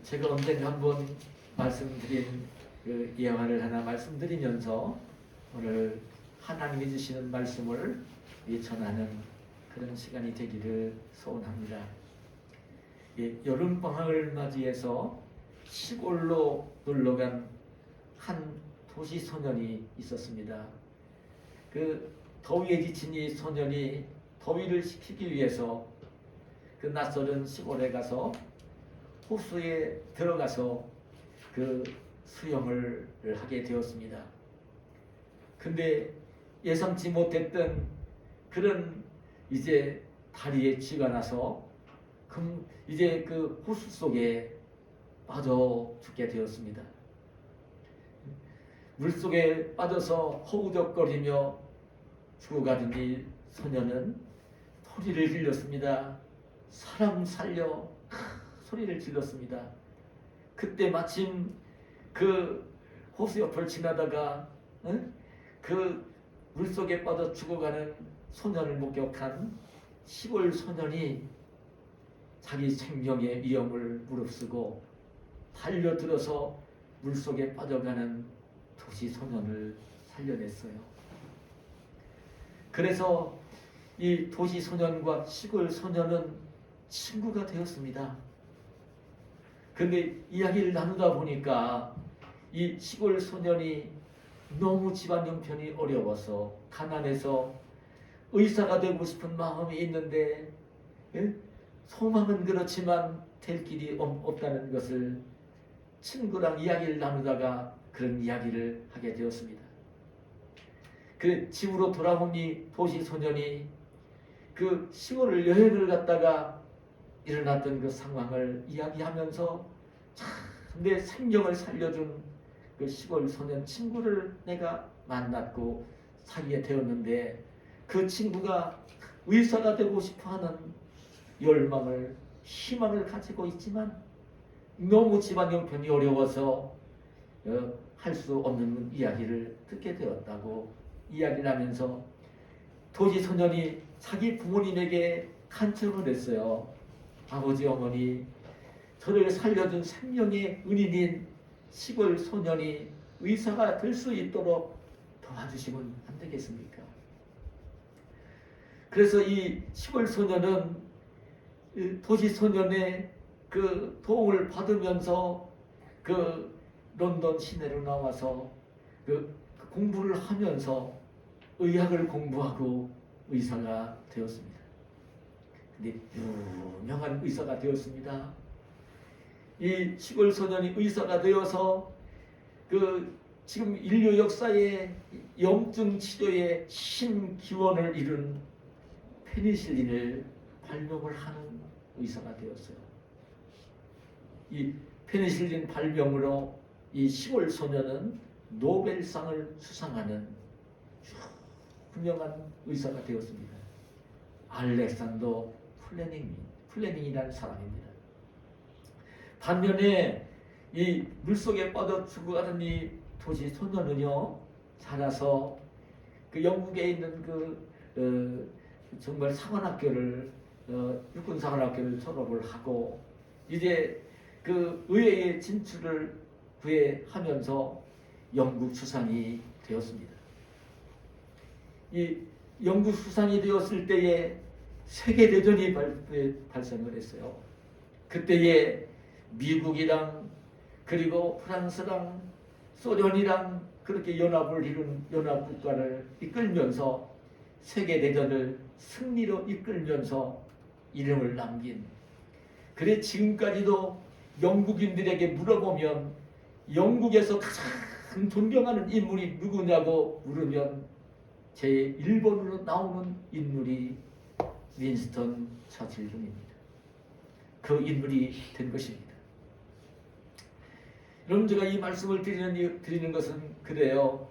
제가 언젠가 한번 말씀드린 그 예화를 하나 말씀드리면서 오늘 하나님이 주시는 말씀을 전하는 그런 시간이 되기를 소원합니다. 여름 방학을 맞이해서 시골로 놀러간 한 도시 소년이 있었습니다. 그 더위에 지친 이 소년이 더위를 식히기 위해서 그 낯설은 시골에 가서 호수에 들어가서 그 수영을 하게 되었습니다. 근데 예상치 못했던 그런 이제 다리에 쥐가 나서 이제 그 호수 속에 빠져 죽게 되었습니다. 물속에 빠져서 허우적거리며 죽어가던 이 소년은 소리를 질렀습니다. 사람 살려 소리를 질렀습니다. 그때 마침 그 호수 옆을 지나다가 그 물속에 빠져 죽어가는 소년을 목격한 시골 소년이 자기 생명의 위험을 무릅쓰고 달려들어서 물속에 빠져가는 도시 소년을 살려냈어요. 그래서 이 도시 소년과 시골 소년은 친구가 되었습니다. 근데 이야기를 나누다 보니까 이 시골 소년이 너무 집안 형편이 어려워서 가난해서 의사가 되고 싶은 마음이 있는데 소망은 그렇지만 될 길이 없다는 것을 친구랑 이야기를 나누다가 그런 이야기를 하게 되었습니다. 그 집으로 돌아온 이 도시 소년이 그 시골을 여행을 갔다가 일어났던 그 상황을 이야기하면서 참 내 생명을 살려준 그 시골 소년 친구를 내가 만났고 사귀게 되었는데 그 친구가 의사가 되고 싶어하는 열망을 희망을 가지고 있지만 너무 집안 형편이 어려워서 할 수 없는 이야기를 듣게 되었다고 이야기를 하면서 도시 소년이 자기 부모님에게 간청을 했어요. 아버지 어머니, 저를 살려준 생명의 은인인 시골 소년이 의사가 될 수 있도록 도와주시면 안 되겠습니까? 그래서 이 시골 소년은 도시 소년의 그 도움을 받으면서 그 런던 시내로 나와서 그 공부를 하면서 의학을 공부하고 의사가 되었습니다. 근데 유명한 의사가 되었습니다. 이 시골 소년이 의사가 되어서 그 지금 인류 역사의 염증 치료의 신기원을 이룬 페니실린을 발명을 하는 의사가 되었어요. 이 페니실린 발명으로 이 시골 소년은 노벨상을 수상하는 훌륭한 의사가 되었습니다. 알렉산더 플레밍이라는 사람입니다. 반면에 이 물속에 빠져 죽어가는 이 도시 소년은요, 자라서 그 영국에 있는 정말 사관학교를 육군 사관학교를 졸업을 하고 이제 그 의회에 진출을 구해하면서 영국 수상이 되었습니다. 이 영국 수상이 되었을 때에 세계대전이 발생을 했어요. 그때에 미국이랑 그리고 프랑스랑 소련이랑 그렇게 연합을 이룬 연합국가를 이끌면서 세계대전을 승리로 이끌면서 이름을 남긴, 그래 지금까지도 영국인들에게 물어보면 영국에서 가장 존경하는 인물이 누구냐고 물으면 제 1번으로 나오는 인물이 윈스턴 처칠 중입니다. 그 인물이 된 것입니다. 여러분, 제가 이 말씀을 드리는 것은 그래요.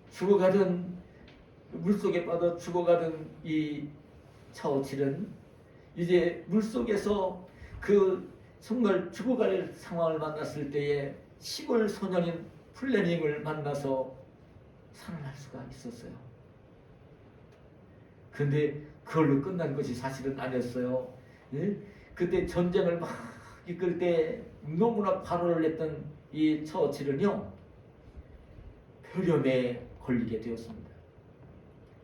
죽어가던 물속에 빠져 죽어가던 이 처칠은 이제 물속에서 그 정말 죽어갈 상황을 만났을 때에 시골 소년인 플레밍을 만나서 살아날 수가 있었어요. 그런데 그걸로 끝난 것이 사실은 아니었어요. 그때 전쟁을 막 이끌 때 너무나 발언을 했던 이 처칠은요, 폐렴에 걸리게 되었습니다.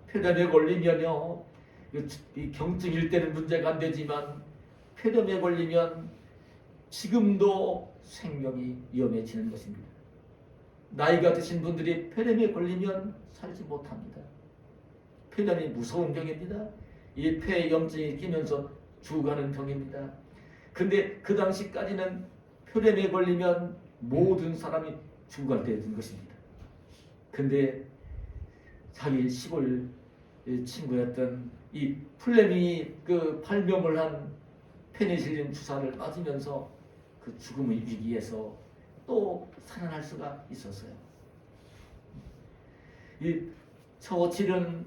폐렴에 걸리면요, 이 경증일 때는 문제가 안 되지만 폐렴에 걸리면 지금도 생명이 위험해지는 것입니다. 나이가 드신 분들이 폐렴에 걸리면 살지 못합니다. 폐렴이 무서운 병입니다. 이 폐염증이 끼면서 죽어가는 병입니다. 근데 그 당시까지는 폐렴에 걸리면 모든 사람이 죽어갈 때였던 것입니다. 근데 자기 시골 친구였던 이 플레밍이 그 발명을 한 페니실린 주사를 맞으면서 그 죽음의 위기에서 또 살아날 수가 있었어요. 이 처칠은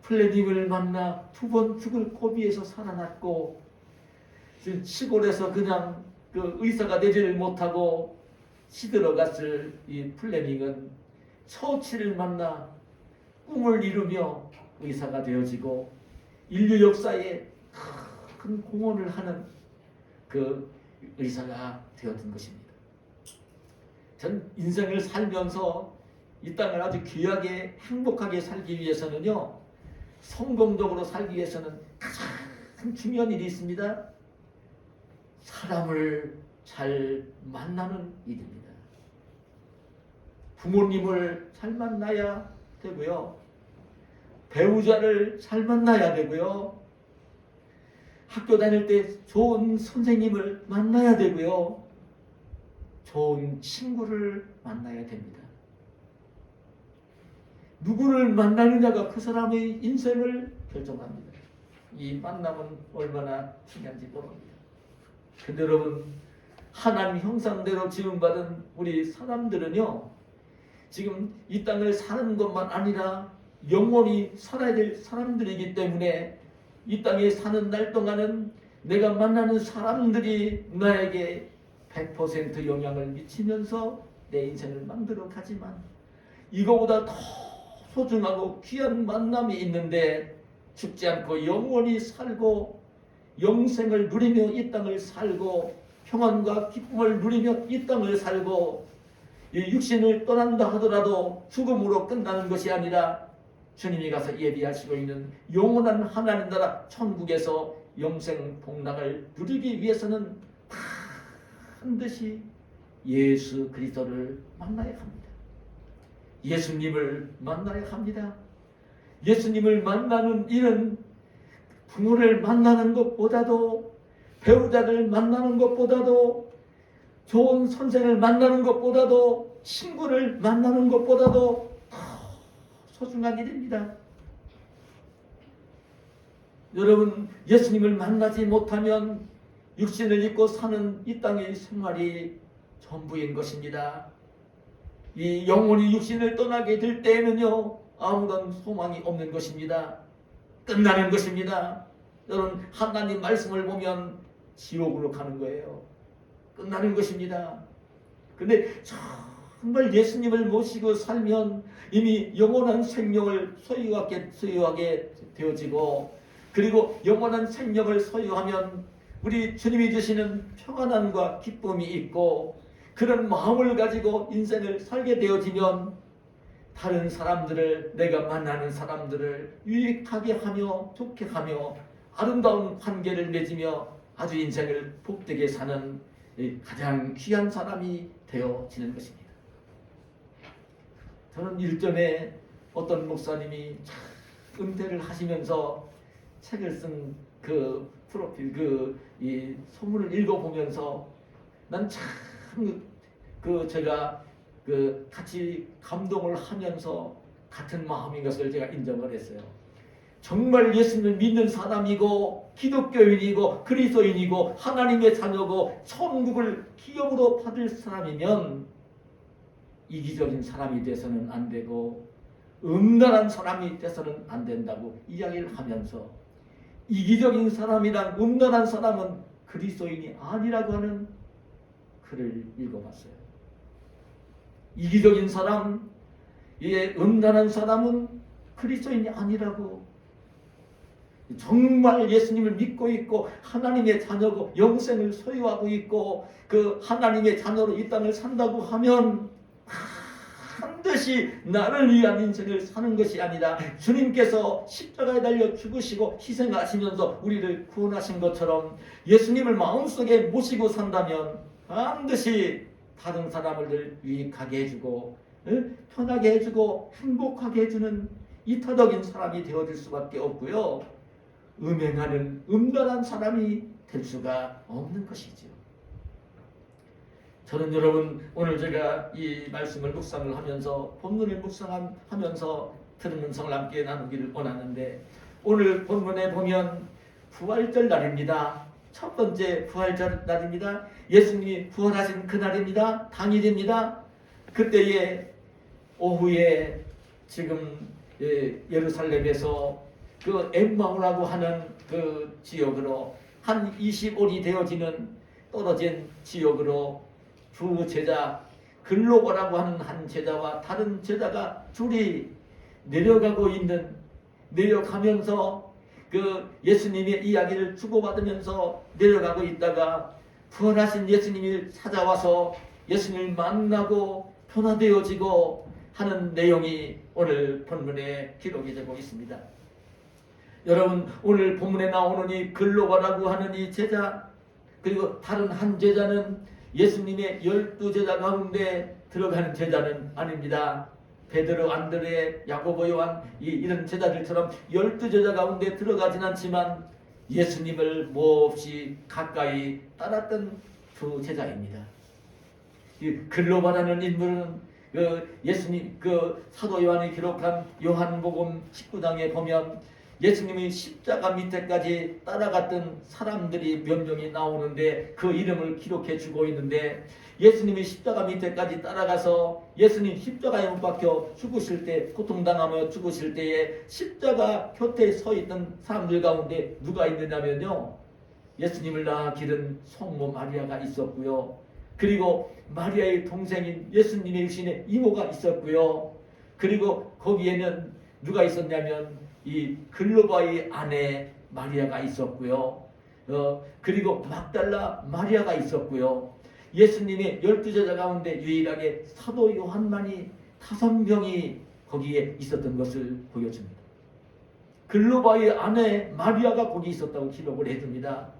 플레밍을 만나 두 번 죽을 고비에서 살아났고, 시골에서 그냥 그 의사가 되지를 못하고 시들어갔을 이 플레밍은 처칠을 만나 꿈을 이루며 의사가 되어지고 인류 역사에 큰 공헌을 하는 그 의사가 되었던 것입니다. 전 인생을 살면서 이 땅을 아주 귀하게 행복하게 살기 위해서는요, 성공적으로 살기 위해서는 가장 중요한 일이 있습니다. 사람을 잘 만나는 일입니다. 부모님을 잘 만나야 되고요, 배우자를 잘 만나야 되고요, 학교 다닐 때 좋은 선생님을 만나야 되고요, 좋은 친구를 만나야 됩니다. 누구를 만나느냐가 그 사람의 인생을 결정합니다. 이 만남은 얼마나 중요한지 모릅니다. 근데 여러분, 하나님 형상대로 지음받은 우리 사람들은요, 지금 이 땅을 사는 것만 아니라 영원히 살아야 될 사람들이기 때문에 이 땅에 사는 날 동안은 내가 만나는 사람들이 나에게 100% 영향을 미치면서 내 인생을 만들어 가지만, 이거보다 더 소중하고 귀한 만남이 있는데 죽지 않고 영원히 살고 영생을 누리며 이 땅을 살고 평안과 기쁨을 누리며 이 땅을 살고, 이 육신을 떠난다 하더라도 죽음으로 끝나는 것이 아니라 주님이 가서 예비하시고 있는 영원한 하나님 나라 천국에서 영생 복락을 누리기 위해서는 반드시 예수 그리스도를 만나야 합니다. 예수님을 만나야 합니다. 예수님을 만나는 일은 부모를 만나는 것보다도, 배우자를 만나는 것보다도, 좋은 선생을 만나는 것보다도, 친구를 만나는 것보다도 더 소중한 일입니다. 여러분, 예수님을 만나지 못하면 육신을 입고 사는 이 땅의 생활이 전부인 것입니다. 이 영혼이 육신을 떠나게 될 때에는요, 아무런 소망이 없는 것입니다. 끝나는 것입니다. 여러분, 하나님 말씀을 보면 지옥으로 가는 거예요. 끝나는 것입니다. 근데 정말 예수님을 모시고 살면 이미 영원한 생명을 소유하게 되어지고, 그리고 영원한 생명을 소유하면 우리 주님이 주시는 평안함과 기쁨이 있고, 그런 마음을 가지고 인생을 살게 되어지면 다른 사람들을, 내가 만나는 사람들을 유익하게 하며 좋게 하며 아름다운 관계를 맺으며 아주 인생을 복되게 사는 가장 귀한 사람이 되어지는 것입니다. 저는 일전에 어떤 목사님이 은퇴를 하시면서 책을 쓴 그 프로필 이 소문을 읽어보면서 난 참 제가 같이 감동을 하면서 같은 마음인 것을 제가 인정을 했어요. 정말 예수님을 믿는 사람이고 기독교인이고 그리스도인이고 하나님의 자녀고 천국을 기업으로 받을 사람이면 이기적인 사람이 돼서는 안 되고 음란한 사람이 돼서는 안 된다고 이야기를 하면서, 이기적인 사람이랑 음란한 사람은 그리스도인이 아니라고 하는 글을 읽어봤어요. 이기적인 사람, 음란한 사람은 그리스도인이 아니라고 정말 예수님을 믿고 있고 하나님의 자녀고 영생을 소유하고 있고 그 하나님의 자녀로 이 땅을 산다고 하면 반드시 나를 위한 인생을 사는 것이 아니라 주님께서 십자가에 달려 죽으시고 희생하시면서 우리를 구원하신 것처럼 예수님을 마음속에 모시고 산다면 반드시 다른 사람을 유익하게 해주고 편하게 해주고 행복하게 해주는 이타적인 사람이 되어질 수밖에 없고요. 음행하는 음란한 사람이 될 수가 없는 것이죠. 저는 여러분 오늘 제가 이 말씀을 묵상을 하면서 본문을 묵상하면서 들은 음성을 함께 나누기를 원하는데 오늘 본문에 보면 부활절 날입니다. 첫 번째 부활절 날입니다. 예수님이 부활하신 그날입니다. 당일입니다. 그때에 오후에 지금 예루살렘에서 그 엠마오라고 하는 그 지역으로 한 20올이 되어지는 떨어진 지역으로 두 제자 글로버라고 하는 한 제자와 다른 제자가 둘이 내려가면서 그 예수님의 이야기를 주고받으면서 내려가고 있다가 부활하신 예수님이 찾아와서 예수님을 만나고 변화되어지고 하는 내용이 오늘 본문에 기록이 되고 있습니다. 여러분 오늘 본문에 나오는 이 글로바라고 하는 이 제자 그리고 다른 한 제자는 예수님의 12제자 가운데 들어가는 제자는 아닙니다. 베드로, 안드레, 야고보, 요한 이런 제자들처럼 12제자 가운데 들어가진 않지만 예수님을 몹시 가까이 따랐던 두 제자입니다. 이 글로바라는 인물은 예수님 사도 요한이 기록한 요한복음 19장에 보면 예수님이 십자가 밑에까지 따라갔던 사람들이 몇 명이 나오는데 그 이름을 기록해 주고 있는데 예수님이 십자가 밑에까지 따라가서 예수님 십자가에 못 박혀 죽으실 때 고통당하며 죽으실 때에 십자가 곁에 서 있던 사람들 가운데 누가 있느냐면요. 예수님을 낳아 기른 성모 마리아가 있었고요. 그리고 마리아의 동생인 예수님의 유신의 이모가 있었고요. 그리고 거기에는 누가 있었냐면 이 글로바의 아내 마리아가 있었고요. 그리고 막달라 마리아가 있었고요. 예수님의 12제자 가운데 유일하게 사도 요한만이 5명이 거기에 있었던 것을 보여줍니다. 글로바의 아내 마리아가 거기 있었다고 기록을 해줍니다.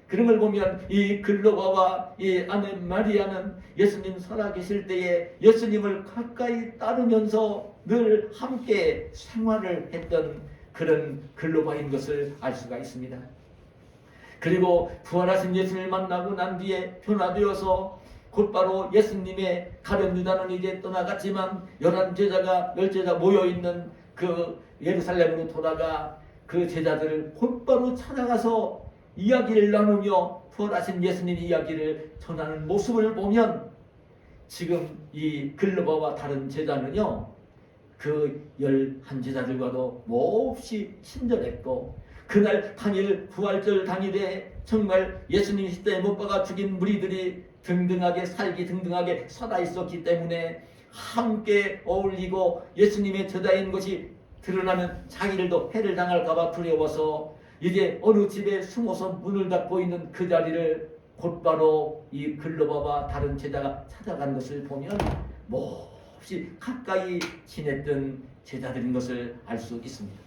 그런 걸 보면 이 글로바와 이 아내 마리아는 예수님 살아계실 때에 예수님을 가까이 따르면서 늘 함께 생활을 했던 그런 글로바인 것을 알 수가 있습니다. 그리고 부활하신 예수님을 만나고 난 뒤에 변화되어서 곧바로 예수님의 가룟 유다는 이제 떠나갔지만 11제자가 10제자 모여있는 그 예루살렘으로 돌아가 그 제자들을 곧바로 찾아가서 이야기를 나누며 부활하신 예수님 이야기를 전하는 모습을 보면 지금 이 글로바와 다른 제자는요 그 11제자들과도 몹시 친절했고 그날 당일 부활절 당일에 정말 예수님 십자가에 못 박아 죽인 무리들이 등등하게 살아있었기 때문에 함께 어울리고 예수님의 제자인 것이 드러나면 자기들도 해를 당할까봐 두려워서 이제 어느 집에 숨어서 문을 닫고 있는 그 자리를 곧바로 이 글로바와 다른 제자가 찾아간 것을 보면 몹시 가까이 지냈던 제자들인 것을 알 수 있습니다.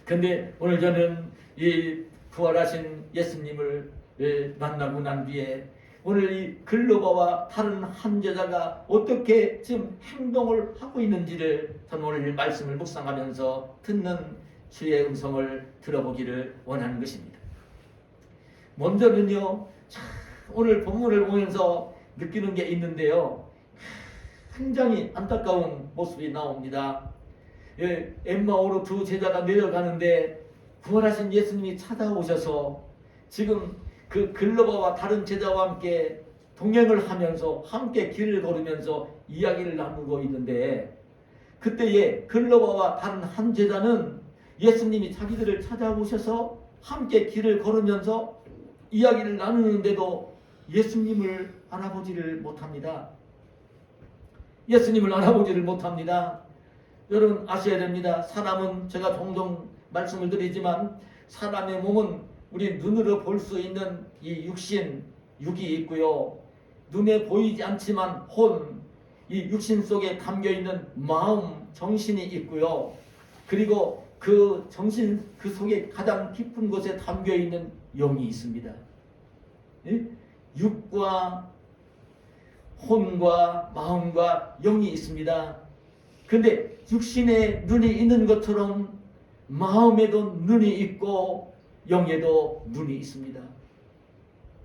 그런데 오늘 저는 이 부활하신 예수님을 만나고 난 뒤에 오늘 이 글로바와 다른 한 제자가 어떻게 지금 행동을 하고 있는지를 저는 오늘 말씀을 묵상하면서 듣는 주의 음성을 들어보기를 원하는 것입니다. 먼저는요, 오늘 본문을 보면서 느끼는 게 있는데요. 굉장히 안타까운 모습이 나옵니다. 엠마오로 두 제자가 내려가는데 부활하신 예수님이 찾아오셔서 지금 그 글로바와 다른 제자와 함께 동행을 하면서 함께 길을 걸으면서 이야기를 나누고 있는데 그때에 글로바와 다른 한 제자는 예수님이 자기들을 찾아오셔서 함께 길을 걸으면서 이야기를 나누는데도 예수님을 알아보지를 못합니다. 예수님을 알아보지를 못합니다. 여러분 아셔야 됩니다. 사람은 제가 종종 말씀을 드리지만 사람의 몸은 우리 눈으로 볼 수 있는 이 육신, 육이 있고요. 눈에 보이지 않지만 혼, 이 육신 속에 담겨있는 마음, 정신이 있고요. 그리고 그 정신 그 속에 가장 깊은 곳에 담겨있는 영이 있습니다. 예? 육과 혼과 마음과 영이 있습니다. 그런데 육신에 눈이 있는 것처럼 마음에도 눈이 있고 영에도 눈이 있습니다.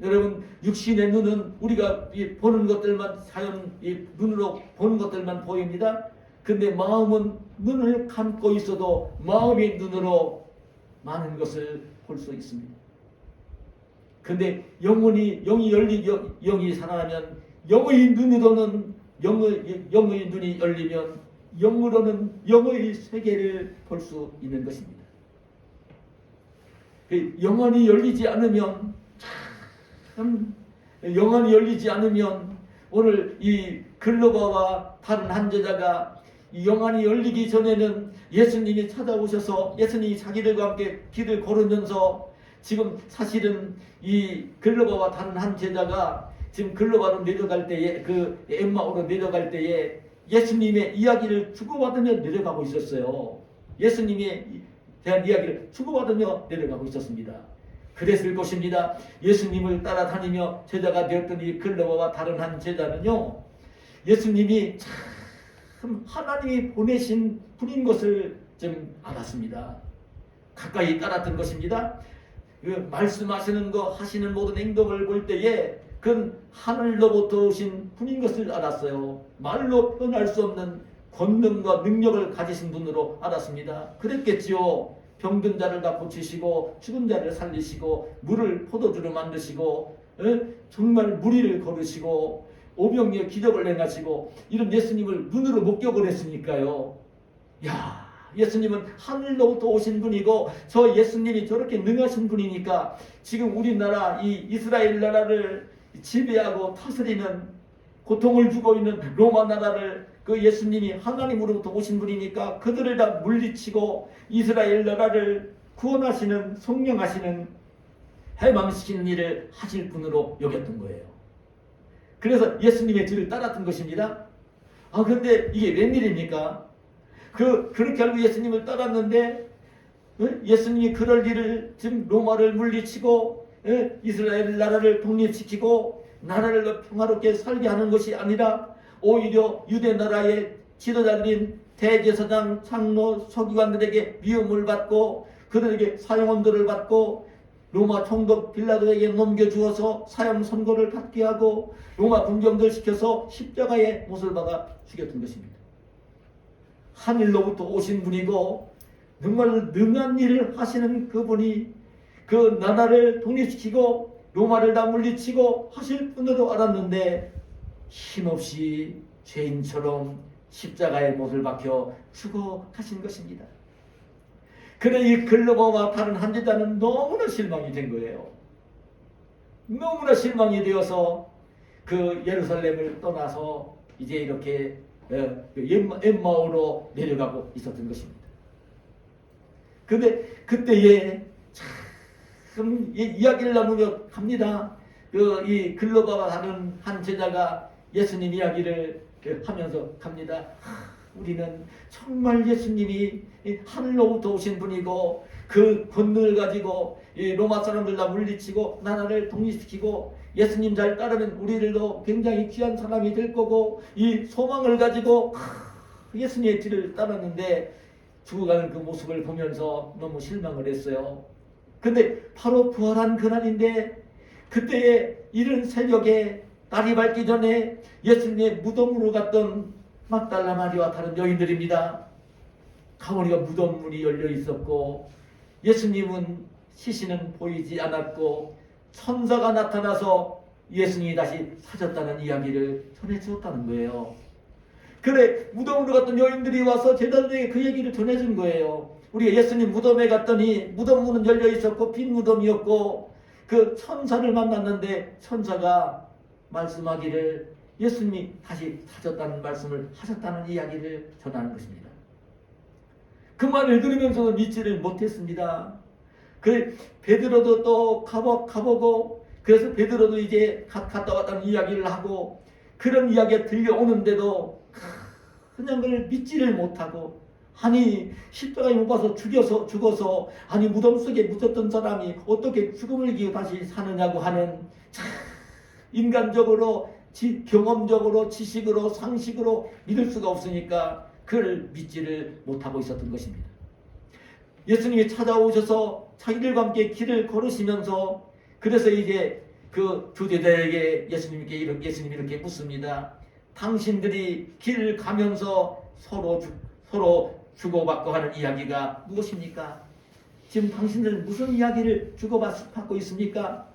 여러분, 육신의 눈은 우리가 보는 것들만 자연 눈으로 보는 것들만 보입니다. 근데 마음은 눈을 감고 있어도 마음의 눈으로 많은 것을 볼 수 있습니다. 근데 영이 영이 살아나면 영의 눈으로는 영의 눈이 열리면 영으로는 영의 세계를 볼 수 있는 것입니다. 영혼이 열리지 않으면 영혼이 열리지 않으면 오늘 이 글로바와 다른 한 제자가 이 영혼이 열리기 전에는 예수님이 찾아오셔서 예수님이 자기들과 함께 길을 걸으면서 지금 사실은 이 글로바와 다른 한 제자가 지금 글로바로 내려갈 때에 그 엠마오로 내려갈 때에 예수님의 이야기를 주고받으며 내려가고 있었어요. 예수님에 대한 이야기를 주고받으며 내려가고 있었습니다. 그랬을 것입니다. 예수님을 따라다니며 제자가 되었던 이 글로바와 다른 한 제자는요, 예수님이 참 하나님이 보내신 분인 것을 좀 알았습니다. 가까이 따랐던 것입니다. 그 말씀하시는 거 하시는 모든 행동을 볼 때에 그건 하늘로부터 오신 분인 것을 알았어요. 말로 표현할 수 없는 권능과 능력을 가지신 분으로 알았습니다. 그랬겠지요. 병든 자를 다 고치시고 죽은 자를 살리시고 물을 포도주로 만드시고 정말 무리를 걸으시고 오병이어 기적을 행하시고 이런 예수님을 눈으로 목격을 했으니까요. 야, 예수님은 하늘로부터 오신 분이고 저 예수님이 저렇게 능하신 분이니까 지금 우리나라 이 이스라엘 나라를 지배하고 다스리는 고통을 주고 있는 로마 나라를 그 예수님이 하나님으로부터 오신 분이니까 그들을 다 물리치고 이스라엘 나라를 구원하시는 성령하시는 해방시키는 일을 하실 분으로 여겼던 거예요. 그래서 예수님의 뒤를 따랐던 것입니다. 그런데 이게 웬일입니까? 그렇게 알고 예수님을 따랐는데 예수님이 그럴 일을 지금 로마를 물리치고 이스라엘 나라를 독립시키고 나라를 평화롭게 살게 하는 것이 아니라 오히려 유대 나라의 지도자들인 대제사장, 장로, 서기관들에게 미움을 받고 그들에게 사형언도를 받고 로마 총독 빌라도에게 넘겨주어서 사형 선고를 받게 하고 로마 군병들 시켜서 십자가에 못을 박아 죽였던 것입니다. 하늘로부터 오신 분이고 정말 능한 일을 하시는 그분이 그 나라를 독립시키고 로마를 다 물리치고 하실 분으로 알았는데 힘없이 죄인처럼 십자가에 못을 박혀 죽어가신 것입니다. 그래 이 글로바와 다른 한 제자는 너무나 실망이 된 거예요. 너무나 실망이 되어서 그 예루살렘을 떠나서 이제 이렇게 엠마오로 내려가고 있었던 것입니다. 근데 그때에 참 이야기를 나누며 갑니다. 이 글로바와 다른 한 제자가 예수님 이야기를 하면서 갑니다. 우리는 정말 예수님이 하늘로부터 오신 분이고 그 권능을 가지고 이 로마 사람들 다 물리치고 나라를 독립시키고 예수님 잘 따르면 우리들도 굉장히 귀한 사람이 될 거고 이 소망을 가지고 예수님의 뒤를 따랐는데 죽어가는 그 모습을 보면서 너무 실망을 했어요. 근데 바로 부활한 그날인데 그때의 이른 새벽에 날이 밝기 전에 예수님의 무덤으로 갔던 막달라 마리와 다른 여인들입니다. 가보니까 무덤 문이 열려 있었고 예수님은 시신은 보이지 않았고 천사가 나타나서 예수님이 다시 사셨다는 이야기를 전해주었다는 거예요. 그래 무덤으로 갔던 여인들이 와서 제자들에게 그 얘기를 전해준 거예요. 우리가 예수님 무덤에 갔더니 무덤 문은 열려 있었고 빈 무덤이었고 그 천사를 만났는데 천사가 말씀하기를 예수님이 다시 사셨다는 말씀을 하셨다는 이야기를 전하는 것입니다. 그 말을 들으면서도 믿지를 못했습니다. 그래 베드로도 또 가보고 그래서 베드로도 이제 갔다 왔다는 이야기를 하고 그런 이야기가 들려오는데도 그냥 그걸 믿지를 못하고 아니 십자가에 못 박아서 죽어서 아니 무덤 속에 묻혔던 사람이 어떻게 죽음을 이기고 다시 사느냐고 하는 참 인간적으로 경험적으로 지식으로 상식으로 믿을 수가 없으니까 그를 믿지를 못하고 있었던 것입니다. 예수님이 찾아오셔서 자기들과 함께 길을 걸으시면서 그래서 이제 그 두 제자에게 예수님이 이렇게 묻습니다. 당신들이 길을 가면서 서로 주고받고 하는 이야기가 무엇입니까? 지금 당신들은 무슨 이야기를 주고받고 있습니까?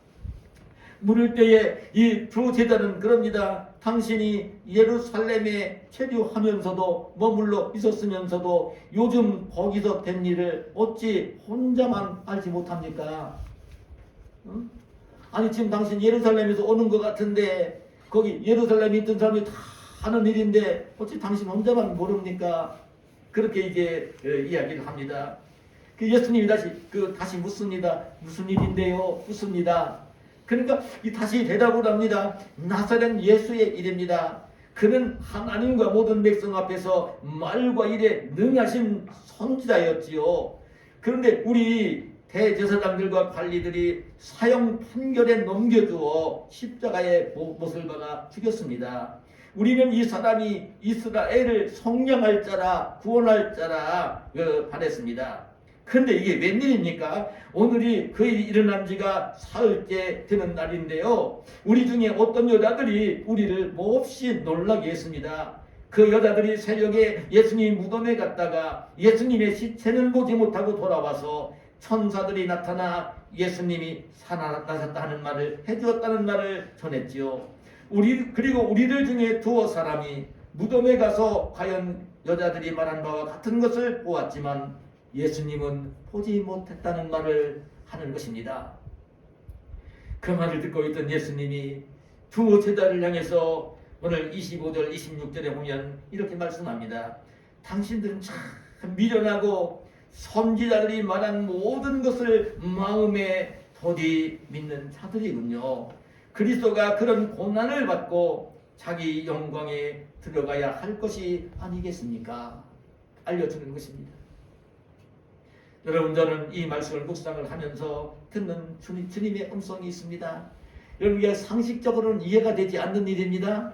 물을 때에 이 두 제자는 그럽니다. 당신이 예루살렘에 체류하면서도 머물러 있었으면서도 요즘 거기서 된 일을 어찌 혼자만 알지 못합니까? 응? 아니 지금 당신 예루살렘에서 오는 것 같은데 거기 예루살렘에 있던 사람이 다 하는 일인데 어찌 당신 혼자만 모릅니까? 그렇게 이제 이야기를 합니다. 그 예수님이 다시 묻습니다. 무슨 일인데요? 묻습니다. 그러니까 다시 대답을 합니다. 나사렛 예수의 일입니다. 그는 하나님과 모든 백성 앞에서 말과 일에 능하신 선지자였지요. 그런데 우리 대제사장들과 관리들이 사형 판결에 넘겨주어 십자가에 못을 박아 죽였습니다. 우리는 이 사람이 이스라엘을 성령할 자라 구원할 자라 바랬습니다. 그런데 이게 웬일입니까? 오늘이 그 일이 일어난 지가 사흘째 되는 날인데요. 우리 중에 어떤 여자들이 우리를 몹시 놀라게 했습니다. 그 여자들이 새벽에 예수님 무덤에 갔다가 예수님의 시체는 보지 못하고 돌아와서 천사들이 나타나 예수님이 살아나셨다 하는 말을 해주었다는 말을 전했지요. 그리고 우리들 중에 두어 사람이 무덤에 가서 과연 여자들이 말한 바와 같은 것을 보았지만 예수님은 보지 못했다는 말을 하는 것입니다. 그 말을 듣고 있던 예수님이 두 제자를 향해서 오늘 25절 26절에 보면 이렇게 말씀합니다. 당신들은 참 미련하고 선지자들이 말한 모든 것을 마음에 도디 믿는 자들이군요. 그리스도가 그런 고난을 받고 자기 영광에 들어가야 할 것이 아니겠습니까? 알려주는 것입니다. 여러분 저는 이 말씀을 묵상을 하면서 듣는 주님의 음성이 있습니다. 여러분 이게 상식적으로는 이해가 되지 않는 일입니다.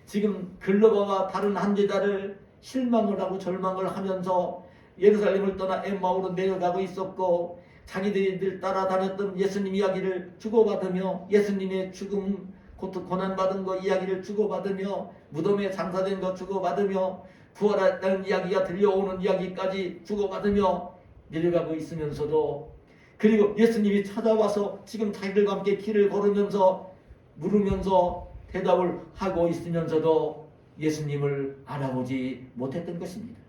지금 글로바와 다른 한제자를 실망을 하고 절망을 하면서 예루살렘을 떠나 엠마오로 내려가고 있었고 자기들이 따라다녔던 예수님 이야기를 주고받으며 예수님의 죽음 고난받은 거 이야기를 주고받으며 무덤에 장사된 거 주고받으며 부활했다는 이야기가 들려오는 이야기까지 주고받으며 내려가고 있으면서도 그리고 예수님이 찾아와서 지금 자기들과 함께 길을 걸으면서 물으면서 대답을 하고 있으면서도 예수님을 알아보지 못했던 것입니다.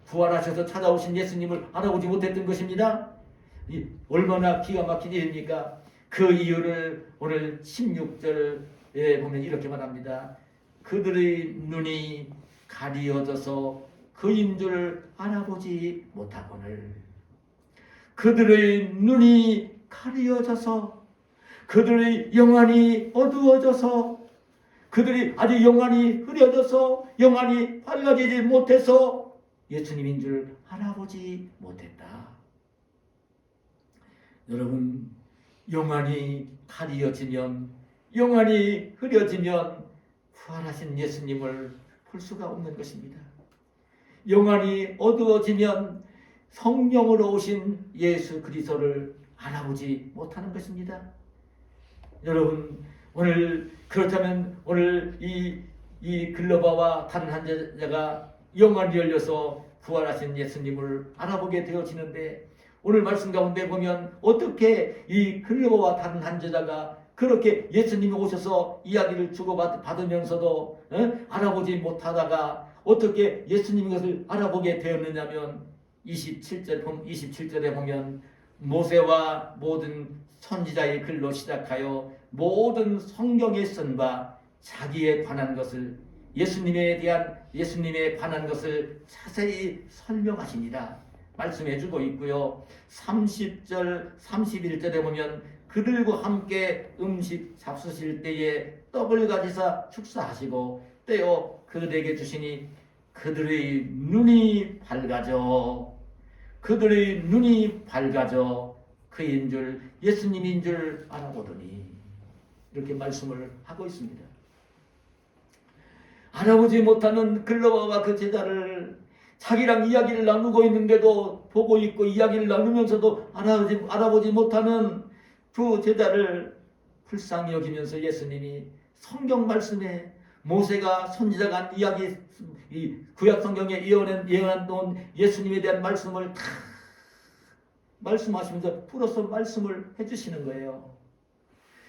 부활하셔서 찾아오신 예수님을 알아보지 못했던 것입니다. 얼마나 기가 막힌 일입니까? 그 이유를 오늘 16절에 보면 이렇게 말합니다. 그들의 눈이 가리어져서 그인 줄 알아보지 못하거늘 그들의 눈이 가리어져서 그들의 영안이 어두워져서 그들이 아직 영안이 흐려져서 영안이 밝아지지 못해서 예수님인 줄 알아보지 못했다. 여러분 영안이 가리어지면 영안이 흐려지면 부활하신 예수님을 볼 수가 없는 것입니다. 영안이 어두워지면 성령으로 오신 예수 그리스도를 알아보지 못하는 것입니다. 여러분 오늘 그렇다면 오늘 이 글로바와 다른 한자가 영안이 열려서 부활하신 예수님을 알아보게 되어지는데 오늘 말씀 가운데 보면 어떻게 이 글로바와 다른 한자가 그렇게 예수님이 오셔서 이야기를 주고받으면서도 알아보지 못하다가 어떻게 예수님 것을 알아보게 되었느냐면 27절에 보면 모세와 모든 선지자의 글로 시작하여 모든 성경에 쓴 바 자기에 관한 것을 예수님에 관한 것을 자세히 설명하십니다. 말씀해 주고 있고요. 30절, 31절에 보면 그들과 함께 음식 잡수실 때에 떡을 가지사 축사하시고 떼어 그들에게 주시니 그들의 눈이 밝아져 그인 줄 예수님인 줄 알아보더니 이렇게 말씀을 하고 있습니다. 알아보지 못하는 글로바와 그 제자를 자기랑 이야기를 나누고 있는데도 보고 있고 이야기를 나누면서도 알아보지 못하는 그 제자를 불쌍히 여기면서 예수님이 성경 말씀에 모세가 선지자가 한 이야기, 이 구약 성경에 예언한 놓은 예수님에 대한 말씀을 다 말씀하시면서 풀어서 말씀을 해주시는 거예요.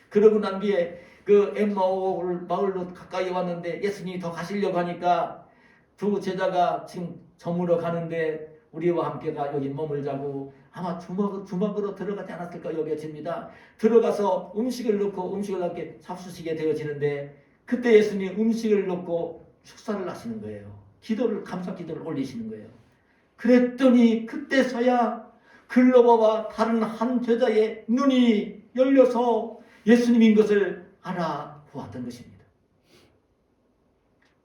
그러고 난 뒤에 그 엠마오 마을로 가까이 왔는데 예수님이 더 가시려고 하니까 두 제자가 지금 저물어 가는데 우리와 함께가 여기 머물자고 아마 주막으로 들어가지 않았을까 여겨집니다. 들어가서 음식을 넣고 음식을 함께 잡수시게 되어지는데 그때 예수님 음식을 넣고 축사를 하시는 거예요. 감사 기도를 올리시는 거예요. 그랬더니 그때서야 글로바와 다른 한 제자의 눈이 열려서 예수님인 것을 알아보았던 것입니다.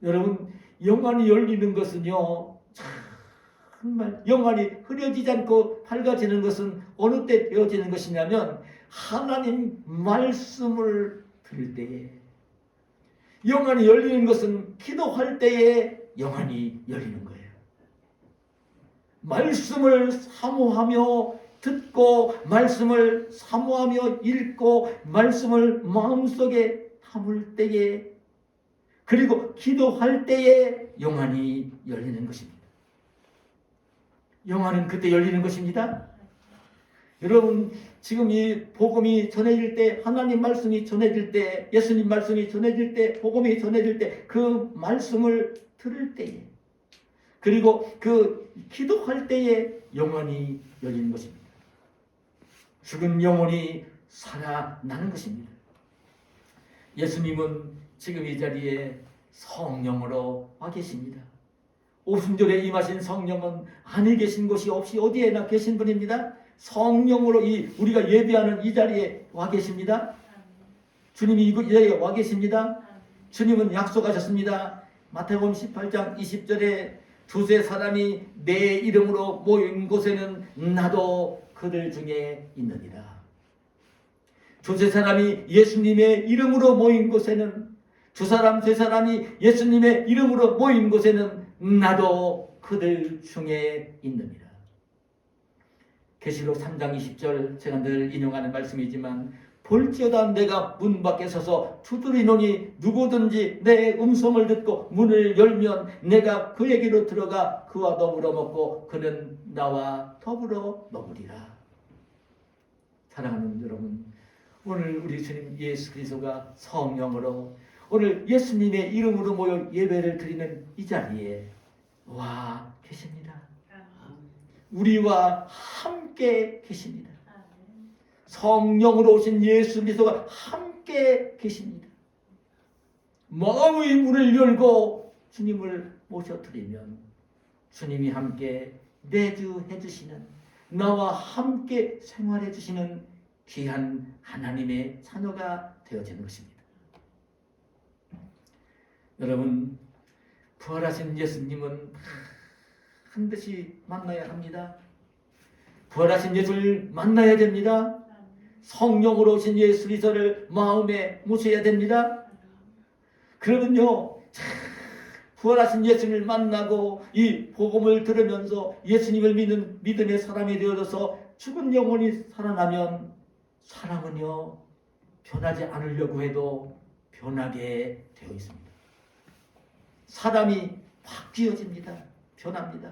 여러분, 영안이 열리는 것은요, 정말 영안이 흐려지지 않고 밝아지는 것은 어느 때 되어지는 것이냐면 하나님 말씀을 들을 때에, 영안이 열리는 것은 기도할 때에 영안이 열리는 거예요. 말씀을 사모하며 듣고 말씀을 사모하며 읽고 말씀을 마음속에 담을 때에 그리고 기도할 때에 영안이 열리는 것입니다. 영안은 그때 열리는 것입니다. 여러분 지금 이 복음이 전해질 때 하나님 말씀이 전해질 때 예수님 말씀이 전해질 때 복음이 전해질 때 그 말씀을 들을 때에 그리고 그 기도할 때에 영혼이 열리는 것입니다. 죽은 영혼이 살아나는 것입니다. 예수님은 지금 이 자리에 성령으로 와 계십니다. 오순절에 임하신 성령은 안에 계신 곳이 없이 어디에나 계신 분입니다. 성령으로 우리가 예배하는 이 자리에 와 계십니다. 주님이 이 자리에 와 계십니다. 주님은 약속하셨습니다. 마태복음 18장 20절에 두세 사람이 내 이름으로 모인 곳에는 나도 그들 중에 있느니라. 두세 사람이 예수님의 이름으로 모인 곳에는 두 사람 세 사람이 예수님의 이름으로 모인 곳에는 나도 그들 중에 있느니라. 계시록 3장 20절 제가 늘 인용하는 말씀이지만 볼지어다 내가 문 밖에 서서 두드리노니 누구든지 내 음성을 듣고 문을 열면 내가 그에게로 들어가 그와 더불어 먹고 그는 나와 더불어 먹으리라. 사랑하는 여러분, 오늘 우리 주님 예수 그리스도가 성령으로 오늘 예수님의 이름으로 모여 예배를 드리는 이 자리에 와 계십니다. 우리와 함께 계십니다. 성령으로 오신 예수 그리스도가 함께 계십니다. 마음의 문을 열고 주님을 모셔드리면 주님이 함께 내주해 주시는 나와 함께 생활해 주시는 귀한 하나님의 자녀가 되어지는 것입니다. 여러분, 부활하신 예수님은 반드시 만나야 합니다. 부활하신 예수를 만나야 됩니다. 성령으로 오신 예수 그리스도를 마음에 모셔야 됩니다. 그러면요, 부활하신 예수님을 만나고 이 복음을 들으면서 예수님을 믿는 믿음의 사람이 되어져서 죽은 영혼이 살아나면 사람은요 변하지 않으려고 해도 변하게 되어 있습니다. 사람이 바뀌어집니다. 변합니다.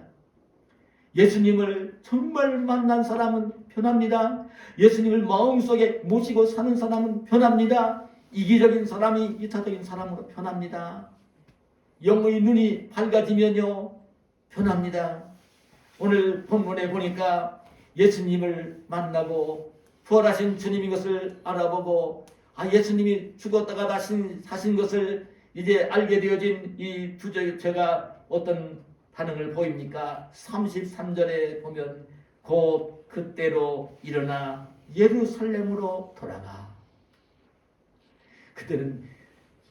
예수님을 정말 만난 사람은 변합니다. 예수님을 마음속에 모시고 사는 사람은 변합니다. 이기적인 사람이 이타적인 사람으로 변합니다. 영의 눈이 밝아지면요 변합니다. 오늘 본문에 보니까 예수님을 만나고 부활하신 주님인 것을 알아보고 예수님이 죽었다가 다시 사신 것을 이제 알게 되어진 이 주제가 어떤 반응을 보입니까? 33절에 보면 곧 그때로 일어나 예루살렘으로 돌아가. 그때는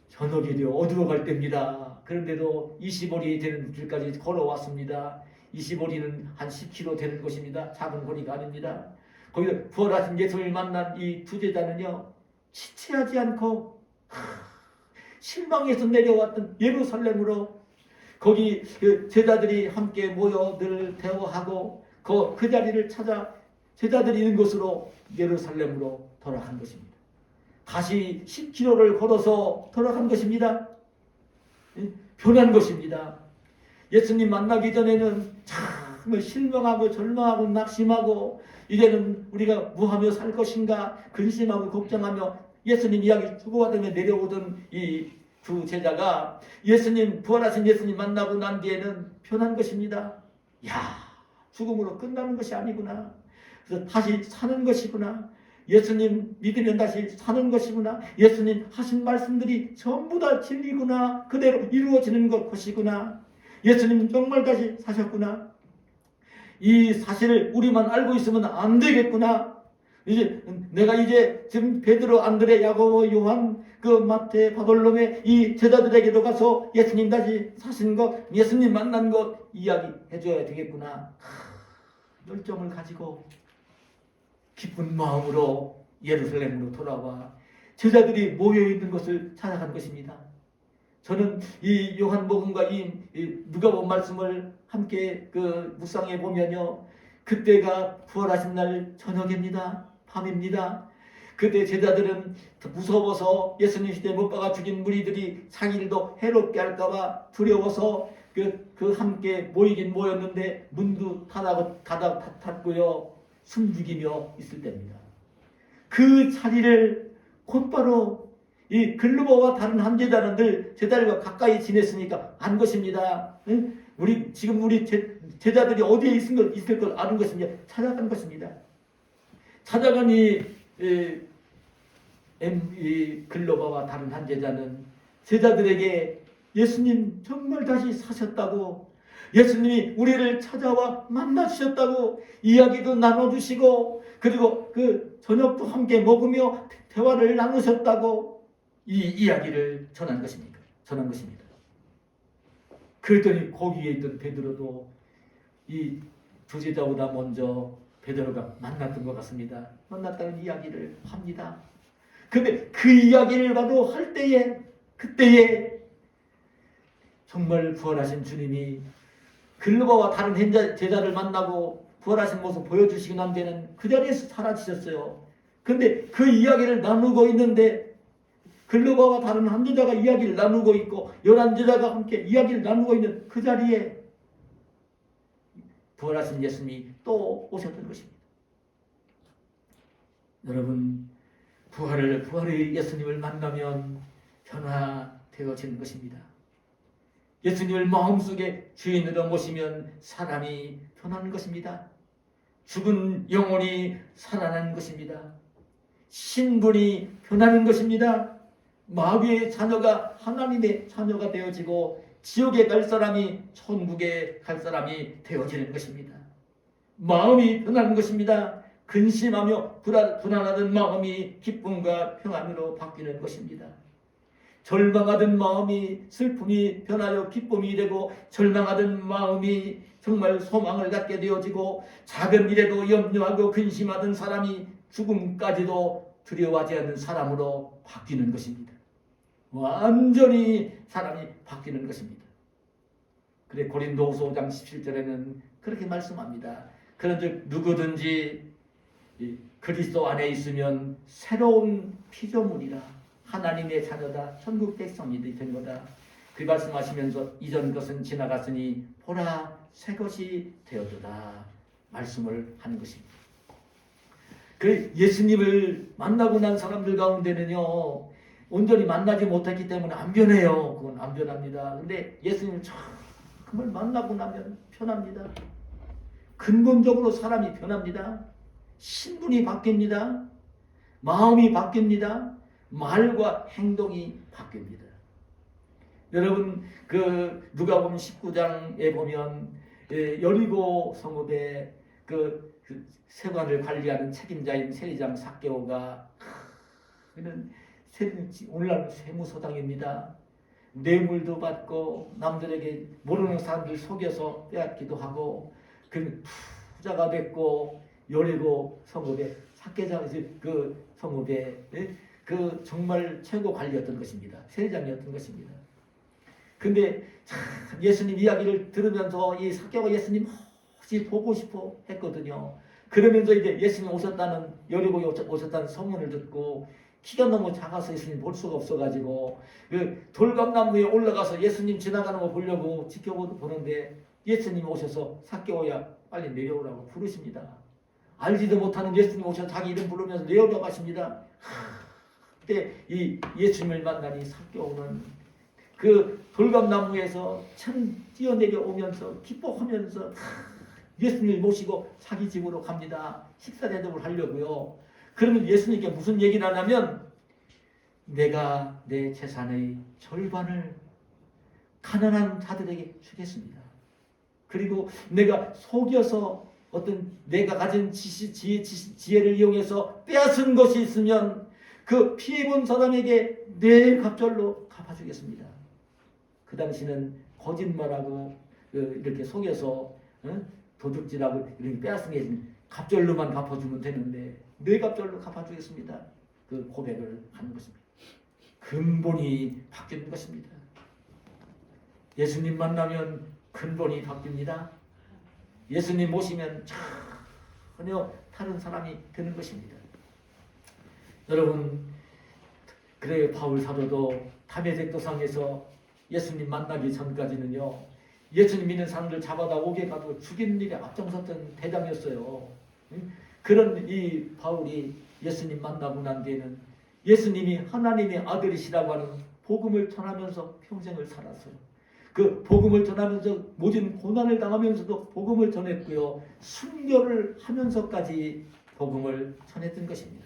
저녁이 되어 어두워갈 때입니다. 그런데도 20오리 되는 길까지 걸어왔습니다. 20오리는 한 10km 되는 곳입니다. 작은 거리가 아닙니다. 거기서 부활하신 예수를 만난 이 두 제자는요, 지체하지 않고 실망해서 내려왔던 예루살렘으로, 거기 그 제자들이 함께 모여 늘 대화하고 그 자리를 찾아 제자들이 있는 곳으로 예루살렘으로 돌아간 것입니다. 다시 10km를 걸어서 돌아간 것입니다. 변한 것입니다. 예수님 만나기 전에는 참 실망하고 절망하고 낙심하고, 이제는 우리가 뭐하며 살 것인가 근심하고 걱정하며 예수님 이야기 주고받으며 내려오던 이 두 제자가 예수님, 부활하신 예수님 만나고 난 뒤에는 변한 것입니다. 야, 죽음으로 끝나는 것이 아니구나. 그래서 다시 사는 것이구나. 예수님 믿으면 다시 사는 것이구나. 예수님 하신 말씀들이 전부 다 진리구나. 그대로 이루어지는 것이구나. 예수님 정말 다시 사셨구나. 이 사실을 우리만 알고 있으면 안 되겠구나. 내가 지금 베드로, 안드레, 야고보, 요한, 그 마태, 바돌로메 이 제자들에게도 가서 예수님 다시 사신 것, 예수님 만난 것 이야기해 줘야 되겠구나. 열정을 가지고 기쁜 마음으로 예루살렘으로 돌아와 제자들이 모여있는 것을 찾아간 것입니다. 저는 이 요한복음과 이 누가복음 말씀을 함께 묵상해 보면요, 그때가 부활하신 날 저녁입니다. 밤입니다. 그때 제자들은 무서워서 예수님 시대에 못 박아 죽인 무리들이 자기들도 해롭게 할까봐 두려워서 함께 모이긴 모였는데 문도 닫았고요, 숨죽이며 있을 때입니다. 그 자리를 곧바로 이 글로바와 다른 한 제자는 늘 제자들과 가까이 지냈으니까 안 것입니다. 우리 제자들이 어디에 있을 걸 아는 것입니다. 찾아간 것입니다. 찾아간 이 글로바와 다른 한 제자는 제자들에게 예수님 정말 다시 사셨다고, 예수님이 우리를 찾아와 만나주셨다고 이야기도 나눠주시고, 그리고 그 저녁도 함께 먹으며 대화를 나누셨다고 이 이야기를 전한 것입니다. 그랬더니 거기에 있던 베드로도 이 두 제자보다 먼저 베드로가 만났던 것 같습니다. 만났다는 이야기를 합니다. 근데 그 이야기를 바로 할 때에, 그때에 정말 부활하신 주님이 글로바와 다른 제자를 만나고 부활하신 모습 보여주시고 난 뒤에는 그 자리에서 사라지셨어요. 근데 그 이야기를 나누고 있는데, 글로바와 다른 한 제자가 이야기를 나누고 있고 11제자가 함께 이야기를 나누고 있는 그 자리에 부활하신 예수님이 또 오셨던 것입니다. 여러분, 부활의 예수님을 만나면 변화되어지는 것입니다. 예수님을 마음속에 주인으로 모시면 사람이 변하는 것입니다. 죽은 영혼이 살아나는 것입니다. 신분이 변하는 것입니다. 마귀의 자녀가 하나님의 자녀가 되어지고 지옥에 갈 사람이 천국에 갈 사람이 되어지는 것입니다. 마음이 변하는 것입니다. 근심하며 불안하던 마음이 기쁨과 평안으로 바뀌는 것입니다. 절망하던 마음이 슬픔이 변하여 기쁨이 되고, 절망하던 마음이 정말 소망을 갖게 되어지고, 작은 일에도 염려하고 근심하던 사람이 죽음까지도 두려워하지 않는 사람으로 바뀌는 것입니다. 완전히 사람이 바뀌는 것입니다. 그래 고린도후서 5장 17절에는 그렇게 말씀합니다. 그런즉 누구든지 그리스도 안에 있으면 새로운 피조물이라, 하나님의 자녀다, 천국 백성이 된 거다. 그 말씀하시면서 이전 것은 지나갔으니 보라 새 것이 되었도다 말씀을 하는 것입니다. 그 예수님을 만나고 난 사람들 가운데는요, 온전히 만나지 못했기 때문에 안 변해요. 그건 안 변합니다. 근데 예수님을 정말 만나고 나면 변합니다. 근본적으로 사람이 변합니다. 신분이 바뀝니다. 마음이 바뀝니다. 말과 행동이 바뀝니다. 여러분 그 누가복음 19장에 보면 여리고 성읍에 그 세관을 관리하는 책임자인 세리장 삭개오가 그는 오늘날 세무서당입니다. 뇌물도 받고 남들에게 모르는 사람들 속여서 빼앗기도 하고 그 부자가 됐고 여리고 성읍의 삭개장 그 성읍의 그 정말 최고 관리였던 것입니다. 세리장이었던 것입니다. 근데 참 예수님 이야기를 들으면서 이 삭개오가 예수님 혹시 보고 싶어 했거든요. 그러면서 이제 예수님 오셨다는 여리고에 오셨다는 소문을 듣고 키가 너무 작아서 예수님 볼 수가 없어가지고 그 돌감나무에 올라가서 예수님 지나가는 거 보려고 지켜보는데 예수님 오셔서 삭개오야 빨리 내려오라고 부르십니다. 알지도 못하는 예수님 오셔서 자기 이름 부르면서 내려오라고 하십니다. 그때 이 예수님을 만나니 삭개오는 그 돌감나무에서 참 뛰어내려 오면서 기뻐하면서 예수님을 모시고 자기 집으로 갑니다. 식사 대접을 하려고요. 그러면 예수님께 무슨 얘기를 하냐면 내가 내 재산의 절반을 가난한 자들에게 주겠습니다. 그리고 내가 속여서 어떤 내가 가진 지혜를 이용해서 빼앗은 것이 있으면 그 피해본 사람에게 내 갑절로 갚아주겠습니다. 그 당시는 거짓말하고 이렇게 속여서 도둑질하고 이렇게 빼앗은 게 갑절로만 갚아주면 되는데 내 갑절로 갚아주겠습니다. 그 고백을 하는 것입니다. 근본이 바뀌는 것입니다. 예수님 만나면 근본이 바뀝니다. 예수님 모시면 전혀 다른 사람이 되는 것입니다. 여러분 그래요. 바울 사도도 다메섹 도상에서 예수님 만나기 전까지는요. 예수님 믿는 사람들 잡아다 옥에 가도 죽이는 일에 앞장섰던 대장이었어요. 그런 이 바울이 예수님 만나고 난 뒤에는 예수님이 하나님의 아들이시라고 하는 복음을 전하면서 평생을 살았어요. 그 복음을 전하면서 모진 고난을 당하면서도 복음을 전했고요. 순교를 하면서까지 복음을 전했던 것입니다.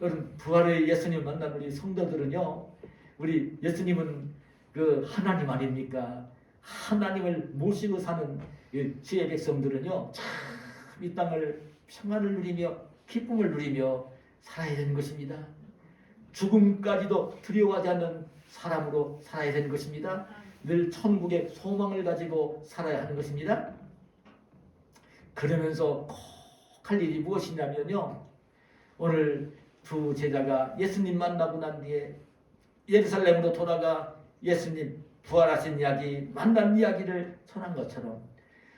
여러분 부활의 예수님 만난 우리 성도들은요. 우리 예수님은 그 하나님 아닙니까? 하나님을 모시고 사는 주의 백성들은요. 참 이 땅을 평안을 누리며 기쁨을 누리며 살아야 되는 것입니다. 죽음까지도 두려워하지 않는 사람으로 살아야 되는 것입니다. 늘 천국의 소망을 가지고 살아야 하는 것입니다. 그러면서 꼭 할 일이 무엇이냐면요. 오늘 두 제자가 예수님 만나고 난 뒤에 예루살렘으로 돌아가 예수님 부활하신 이야기, 만난 이야기를 전한 것처럼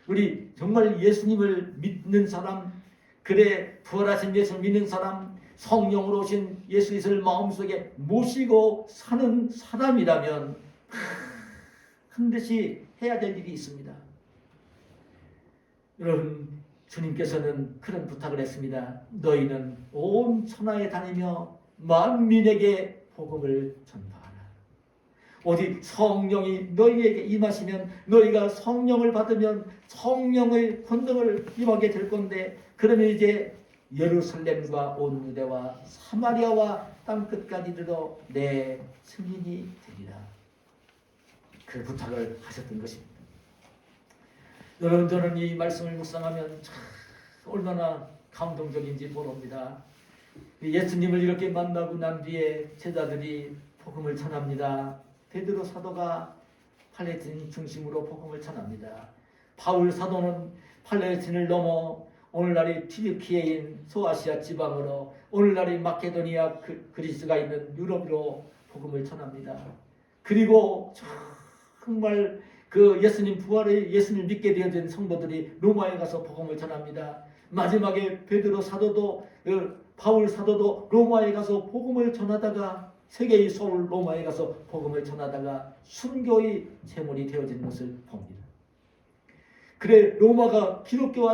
우리 정말 예수님을 믿는 사람, 그래 부활하신 예수를 믿는 사람, 성령으로 오신 예수 그리스도를 마음속에 모시고 사는 사람이라면 반드시 해야 될 일이 있습니다. 여러분 주님께서는 그런 부탁을 했습니다. 너희는 온 천하에 다니며 만민에게 복음을 전파하라. 오직 성령이 너희에게 임하시면 너희가 성령을 받으면 성령의 권능을 임하게 될 건데 그러면 이제 예루살렘과 온 유대와 사마리아와 땅끝까지 이르러 내 증인이 되리라. 그 부탁을 하셨던 것입니다. 여러분 저는 이 말씀을 묵상하면 참 얼마나 감동적인지 모릅니다. 예수님을 이렇게 만나고 난 뒤에 제자들이 복음을 전합니다. 베드로 사도가 팔레스틴 중심으로 복음을 전합니다. 바울 사도는 팔레스틴을 넘어 오늘날의 튀르키예인 소아시아 지방으로 오늘날의 마케도니아 그리스가 있는 유럽으로 복음을 전합니다. 그리고 정말 그 예수님 부활의 예수님을 믿게 되어진 성도들이 로마에 가서 복음을 전합니다. 마지막에 베드로 사도도 바울 사도도 로마에 가서 복음을 전하다가 세계의 서울 로마에 가서 복음을 전하다가 순교의 제물이 되어진 것을 봅니다. 그래 로마가 기독교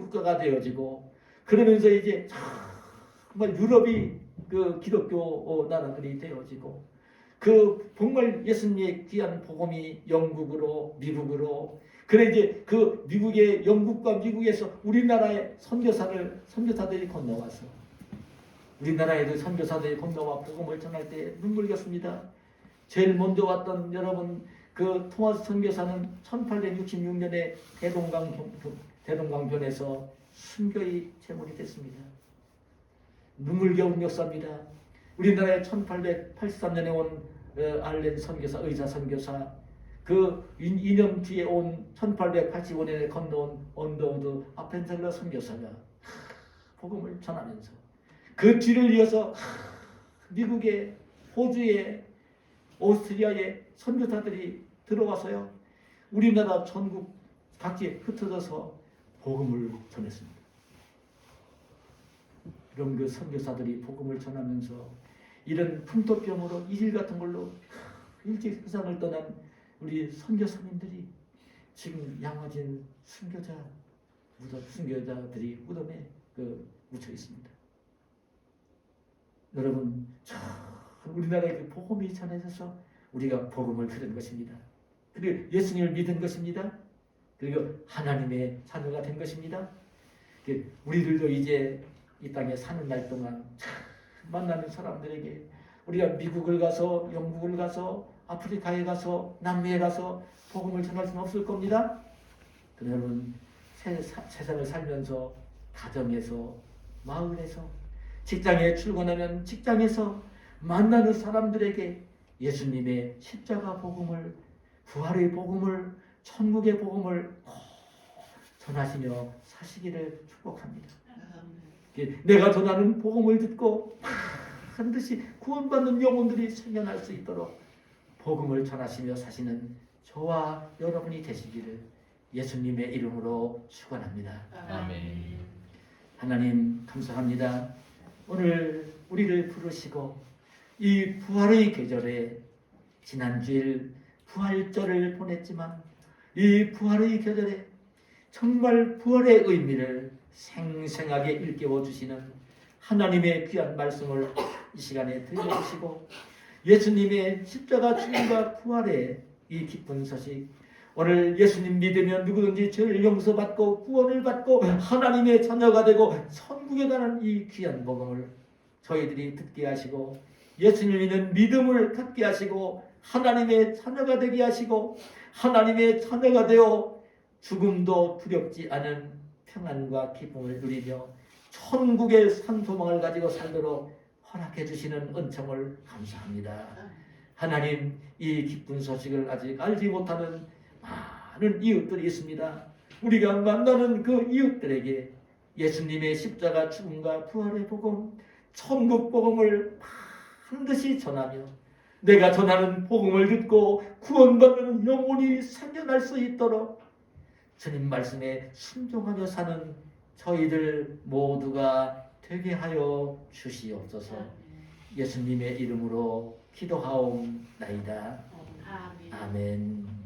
국가가 되어지고 그러면서 이제 정말 유럽이 그 기독교 나라들이 되어지고 그 정말 예수님의 귀한 복음이 영국으로 미국으로 그래 이제 그 미국의 영국과 미국에서 우리나라에 선교사들이 건너와서 우리나라에도 선교사들이 건너와 복음을 전할 때 눈물겼습니다. 제일 먼저 왔던 여러분 그 토마스 선교사는 1866년에 대동강변에서 순교의 제물이 됐습니다. 눈물겨운 역사입니다. 우리나라에 1883년에 온 알렌 선교사, 의사 선교사, 그 2년 뒤에 온 1885년에 건너온 언더우드 아펜셀러 선교사가 복음을 전하면서 그 뒤를 이어서 미국에, 호주에, 오스트리아에 선교사들이 들어와서요, 우리나라 전국 각지에 흩어져서 복음을 전했습니다. 그럼 그 선교사들이 복음을 전하면서 이런 풍토병으로 이질 같은 걸로 일찍 세상을 떠난 우리 선교사님들이 지금 양화진 순교자들이 무덤에 묻혀 있습니다. 여러분, 우리나라에 그 복음이 전해져서 우리가 복음을 들은 것입니다. 그리고 예수님을 믿은 것입니다. 그리고 하나님의 자녀가 된 것입니다. 우리들도 이제 이 땅에 사는 날 동안 만나는 사람들에게 우리가 미국을 가서, 영국을 가서, 아프리카에 가서, 남미에 가서 복음을 전할 수는 없을 겁니다. 여러분, 세상을 살면서 가정에서, 마을에서, 직장에 출근하면 직장에서 만나는 사람들에게 예수님의 십자가 복음을, 부활의 복음을, 천국의 복음을 전하시며 사시기를 축복합니다. 내가 전하는 복음을 듣고 반드시 구원받는 영혼들이 생겨날 수 있도록 복음을 전하시며 사시는 저와 여러분이 되시기를 예수님의 이름으로 축원합니다. 아멘. 하나님 감사합니다. 오늘 우리를 부르시고 이 부활의 계절에 지난주일 부활절을 보냈지만 이 부활의 계절에 정말 부활의 의미를 생생하게 일깨워 주시는 하나님의 귀한 말씀을 이 시간에 들려주시고 예수님의 십자가 죽음과 부활의 이 기쁜 소식, 오늘 예수님 믿으면 누구든지 죄를 용서받고 구원을 받고 하나님의 자녀가 되고 천국에 가는 이 귀한 복음을 저희들이 듣게 하시고 예수님 믿는 믿음을 갖게 하시고 하나님의 자녀가 되게 하시고 하나님의 자녀가 되어 죽음도 두렵지 않은 평안과 기쁨을 누리며 천국의 산소망을 가지고 살도록 허락해 주시는 은총을 감사합니다. 하나님, 이 기쁜 소식을 아직 알지 못하는 많은 이웃들이 있습니다. 우리가 만나는 그 이웃들에게 예수님의 십자가 죽음과 부활의 복음, 천국 복음을 반드시 전하며 내가 전하는 복음을 듣고 구원받는 영혼이 생겨날 수 있도록 주님 말씀에 순종하며 사는 저희들 모두가 되게 하여 주시옵소서. 예수님의 이름으로 기도하옵나이다. 아멘.